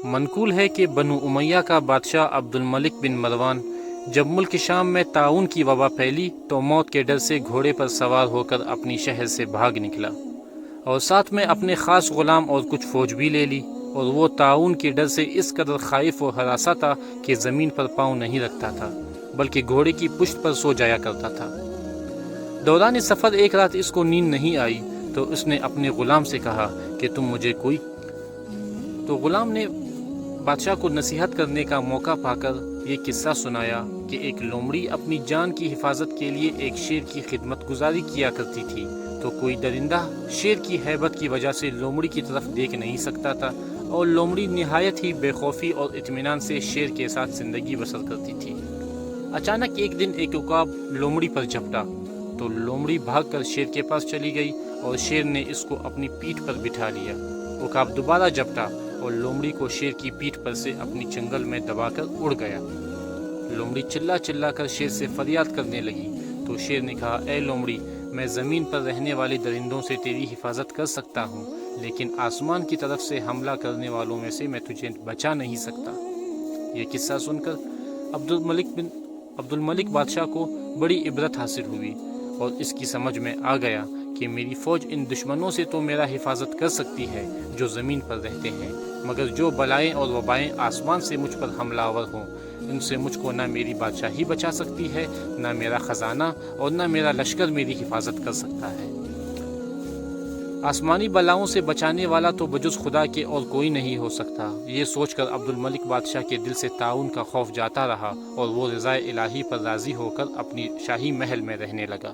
منقول ہے کہ بنو امیہ کا بادشاہ عبد الملک بن مروان جب ملک شام میں طاعون کی وبا پھیلی تو موت کے ڈر سے گھوڑے پر سوار ہو کر اپنی شہر سے بھاگ نکلا، اور ساتھ میں اپنے خاص غلام اور کچھ فوج بھی لے لی، اور وہ طاعون کے ڈر سے اس قدر خائف و ہراساں تھا کہ زمین پر پاؤں نہیں رکھتا تھا بلکہ گھوڑے کی پشت پر سو جایا کرتا تھا۔ دوران سفر ایک رات اس کو نیند نہیں آئی تو اس نے اپنے غلام سے کہا کہ تم مجھے تو غلام نے بادشاہ کو نصیحت کرنے کا موقع پا کر یہ قصہ سنایا کہ ایک لومڑی اپنی جان کی حفاظت کے لیے ایک شیر کی خدمت گزاری کیا کرتی تھی، تو کوئی درندہ شیر کی ہیبت کی وجہ سے لومڑی کی طرف دیکھ نہیں سکتا تھا، اور لومڑی نہایت ہی بے خوفی اور اطمینان سے شیر کے ساتھ زندگی بسر کرتی تھی۔ اچانک ایک دن ایک عقاب لومڑی پر جھپٹا تو لومڑی بھاگ کر شیر کے پاس چلی گئی اور شیر نے اس کو اپنی پیٹھ پر بٹھا لیا۔ عقاب دوبارہ جھپٹا اور لومڑی کو شیر کی پیٹھ پر سے اپنی چنگل میں دبا کر اڑ گیا۔ لومڑی چلا چلا کر شیر سے فریاد کرنے لگی تو شیر نے کہا، اے لومڑی، میں زمین پر رہنے والے درندوں سے تیری حفاظت کر سکتا ہوں، لیکن آسمان کی طرف سے حملہ کرنے والوں میں سے میں تجھے بچا نہیں سکتا۔ یہ قصہ سن کر عبد الملک بادشاہ کو بڑی عبرت حاصل ہوئی اور اس کی سمجھ میں آ گیا کہ میری فوج ان دشمنوں سے تو میرا حفاظت کر سکتی ہے جو زمین پر رہتے ہیں، مگر جو بلائیں اور وبائیں آسمان سے مجھ پر حملہ آور ہوں ان سے مجھ کو نہ میری بادشاہی بچا سکتی ہے، نہ میرا خزانہ اور نہ میرا لشکر میری حفاظت کر سکتا ہے۔ آسمانی بلاؤں سے بچانے والا تو بجز خدا کے اور کوئی نہیں ہو سکتا۔ یہ سوچ کر عبد الملک بادشاہ کے دل سے طاعون کا خوف جاتا رہا اور وہ رضائے الہی پر راضی ہو کر اپنی شاہی محل میں رہنے لگا۔